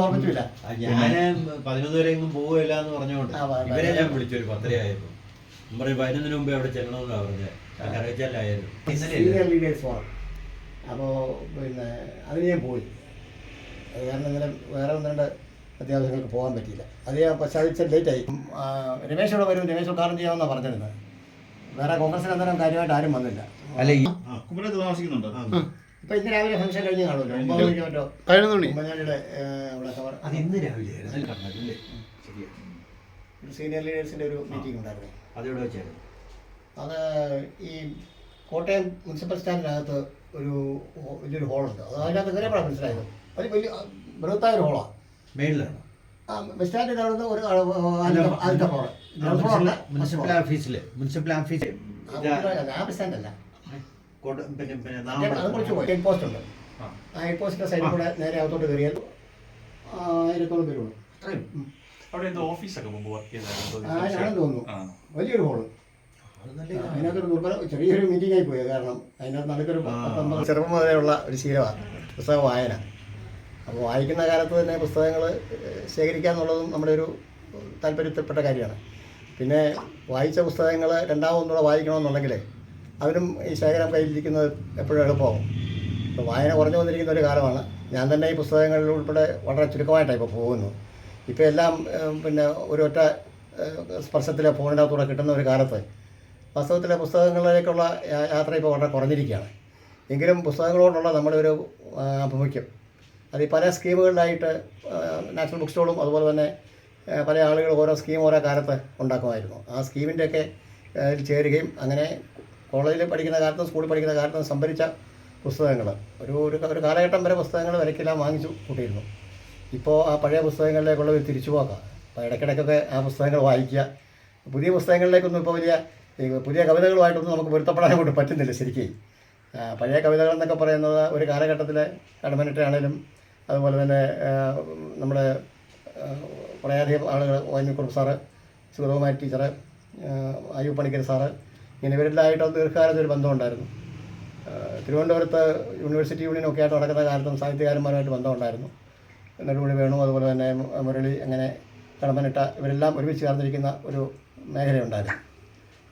ഓർമ്മിച്ചില്ല. ഞാന് 11 വരെ എങ്ങും പോവില്ല എന്ന് പറഞ്ഞോണ്ട് ഇവരെ ഞാൻ വിളിച്ചു ഒരു 10:30 ആയപ്പോ. പറയും 11 മുമ്പേ അവിടെ ചെല്ലണമെന്നാ പറഞ്ഞത്. അറിയിച്ചാലായിരുന്നു സീനിയർ ലീഡേഴ്സ് ഫോറം. അപ്പോൾ പിന്നെ അതിന് ഞാൻ പോയി. അത് കാരണം ഇന്നലെ വേറെ ഒന്ന് രണ്ട് അത്യാവശ്യങ്ങൾക്ക് പോകാൻ പറ്റിയില്ല. അത് ഞാൻ പശ്ചാത്തലിച്ച ലേറ്റായി. രമേശ് ഇവിടെ വരും, രമേശ് ഉദ്ഘാടനം ചെയ്യാമെന്നാണ് പറഞ്ഞിരുന്നത്. വേറെ കോൺഗ്രസിന് അന്നേരം കാര്യമായിട്ട് ആരും വന്നില്ല. അല്ല താമസിക്കുന്നുണ്ട്. ഇപ്പൊ ഇന്ന് രാവിലെ ഫംഗ്ഷൻ കഴിഞ്ഞ് കാണുമല്ലോ, 9 മണിക്ക് മറ്റോ ഉമ്മൻചാണ്ടിയുടെ അവിടെ അത് ഇന്ന് രാവിലെ ഒരു സീനിയർ ലീഡേഴ്സിന്റെ ഒരു മീറ്റിംഗ് ഉണ്ടായിരുന്നു. അതെവിടെ വെച്ചായിരുന്നു? അത് ഈ കോട്ടയം മുനിസിപ്പൽ സ്റ്റാൻഡിനകത്ത് വലിയൊരു ഹോളുണ്ട്. അത് അതിനകത്ത് കയറിയപ്പോഴാണ് മനസ്സിലായത്. അത് വലിയ ബൃഹത്തായ ഒരു ഹോളാണ്. മേളിലാണ് ബസ് സ്റ്റാൻഡിൻ്റെ അവിടെ ഒരു ആദ്യത്തെ ഹോള്. മുനിസിപ്പൽ ഓഫീസിൽ ആ ബസ് സ്റ്റാൻഡല്ല, പിന്നെ അത് കുറച്ച് പോയി. ഹെഡ് പോസ്റ്റ് ഉണ്ട്. ആ ഹെഡ് പോസ്റ്റിന്റെ സൈഡിൽ കൂടെ നേരെ അകത്തോട്ട് കയറിയാൽ 1000-ഓളം പേരുള്ളൂ. ആണെന്ന് തോന്നുന്നു. വലിയൊരു ഹോള്. അതിനകത്തൊരു ചെറിയൊരു മീറ്റിംഗ് ആയി പോയി. കാരണം അതിനകത്ത് നടുക്കൊരു ചെറുപ്പം മുതലുള്ള ഒരു ശീലമാണ് പുസ്തക വായന. അപ്പോൾ വായിക്കുന്ന കാലത്ത് തന്നെ പുസ്തകങ്ങൾ ശേഖരിക്കുക എന്നുള്ളതും നമ്മുടെ ഒരു താല്പര്യത്തിൽപ്പെട്ട കാര്യമാണ്. പിന്നെ വായിച്ച പുസ്തകങ്ങൾ രണ്ടാമതൊന്നുകൂടെ വായിക്കണമെന്നുണ്ടെങ്കിൽ അതിനും ഈ ശേഖരം കയ്യിലിരിക്കുന്നത് എപ്പോഴും എളുപ്പമാവും. ഇപ്പോൾ വായന കുറഞ്ഞു വന്നിരിക്കുന്ന ഒരു കാലമാണ്. ഞാൻ തന്നെ ഈ പുസ്തകങ്ങളിൽ ഉൾപ്പെടെ വളരെ ചുരുക്കമായിട്ടാണ് ഇപ്പോൾ പോകുന്നു. ഇപ്പോൾ എല്ലാം പിന്നെ ഒരു ഒറ്റ സ്പർശത്തിലെ ഫോണിനകത്തൂടെ കിട്ടുന്ന ഒരു കാലത്ത് വാസ്തവത്തിലെ പുസ്തകങ്ങളിലേക്കുള്ള യാത്ര ഇപ്പോൾ വളരെ കുറഞ്ഞിരിക്കുകയാണ്. എങ്കിലും പുസ്തകങ്ങളോടുള്ള നമ്മുടെ ഒരു ആഭിമുഖ്യം അത് ഈ പല സ്കീമുകളിലായിട്ട് നാഷണൽ ബുക്ക് സ്റ്റോളും അതുപോലെ തന്നെ പല ആളുകൾ ഓരോ സ്കീം ഓരോ കാലത്ത് ഉണ്ടാക്കുമായിരുന്നു. ആ സ്കീമിൻ്റെയൊക്കെ ചേരുകയും അങ്ങനെ കോളേജിൽ പഠിക്കുന്ന കാലത്തും സ്കൂളിൽ പഠിക്കുന്ന കാലത്തും സംഭരിച്ച പുസ്തകങ്ങൾ ഒരു കാലഘട്ടം വരെ പുസ്തകങ്ങൾ വിലക്കെല്ലാം വാങ്ങിച്ചു കൂട്ടിയിരുന്നു. ഇപ്പോൾ ആ പഴയ പുസ്തകങ്ങളിലേക്കുള്ള ഒരു തിരിച്ചുപോക്കാണ്. അപ്പോൾ ഇടയ്ക്കിടയ്ക്കൊക്കെ ആ പുസ്തകങ്ങൾ വായിക്കുക. പുതിയ പുസ്തകങ്ങളിലേക്കൊന്നും ഇപ്പോൾ പുതിയ കവിതകളുമായിട്ടൊന്നും നമുക്ക് പൊരുത്തപ്പെടാൻ കൊണ്ട് പറ്റുന്നില്ല ശരിക്കും. പഴയ കവിതകളെന്നൊക്കെ പറയുന്നത് ഒരു കാലഘട്ടത്തിലെ കടമ്മനിട്ടാണേലും അതുപോലെ തന്നെ നമ്മുടെ കുറേയധികം ആളുകൾ വൈകുന്നേരം sir, Sugathakumari teacher, Ayyub Panicker sir, ഇങ്ങനെ ഇവരെല്ലാമായിട്ട് ദീർഘകാലത്ത് ഒരു ബന്ധമുണ്ടായിരുന്നു. തിരുവനന്തപുരത്ത് യൂണിവേഴ്സിറ്റി യൂണിയനൊക്കെ ആയിട്ട് നടക്കുന്ന കാലത്തും സാഹിത്യകാരന്മാരുമായിട്ട് ബന്ധമുണ്ടായിരുന്നു. നെടുമുടി വേണു, അതുപോലെ തന്നെ മുരളി, അങ്ങനെ കടമ്പനിട്ട ഇവരെല്ലാം ഒരുമിച്ച് ചേർന്നിരിക്കുന്ന ഒരു മേഖലയുണ്ടായിരുന്നു.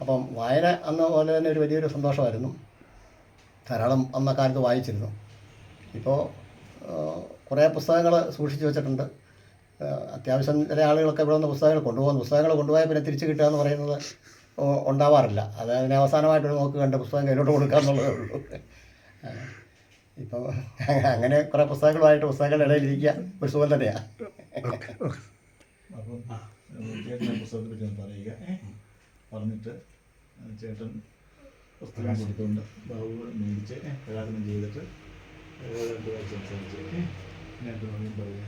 അപ്പം വായന അന്ന് പോലെ തന്നെ ഒരു വലിയൊരു സന്തോഷമായിരുന്നു. ധാരാളം അന്നക്കാലത്ത് വായിച്ചിരുന്നു. ഇപ്പോൾ കുറേ പുസ്തകങ്ങൾ സൂക്ഷിച്ചു വെച്ചിട്ടുണ്ട്. അത്യാവശ്യം ചില ആളുകളൊക്കെ ഇവിടെ നിന്ന് പുസ്തകങ്ങൾ കൊണ്ടുപോയാൽ പിന്നെ തിരിച്ച് കിട്ടുക എന്ന് പറയുന്നത് ഉണ്ടാവാറില്ല. അത് അതിനെ അവസാനമായിട്ടൊരു നോക്ക് കണ്ട് പുസ്തകം കയ്യിലോട്ട് കൊടുക്കുക എന്നുള്ളതേ ഉള്ളൂ. ഇപ്പോൾ അങ്ങനെ കുറേ പുസ്തകങ്ങളുടെ ഇടയിലിരിക്കുക ഒരു സുഖം തന്നെയാണ്. അപ്പം ചേട്ടൻ പുസ്തകത്തെ പറ്റി പറയുക, പറഞ്ഞിട്ട് ചേട്ടൻ പുസ്തകം കൊടുത്തുകൊണ്ട് ബാബു മേടിച്ച് പ്രകാശനം ചെയ്തിട്ട് സംസാരിച്ച് പറയുക.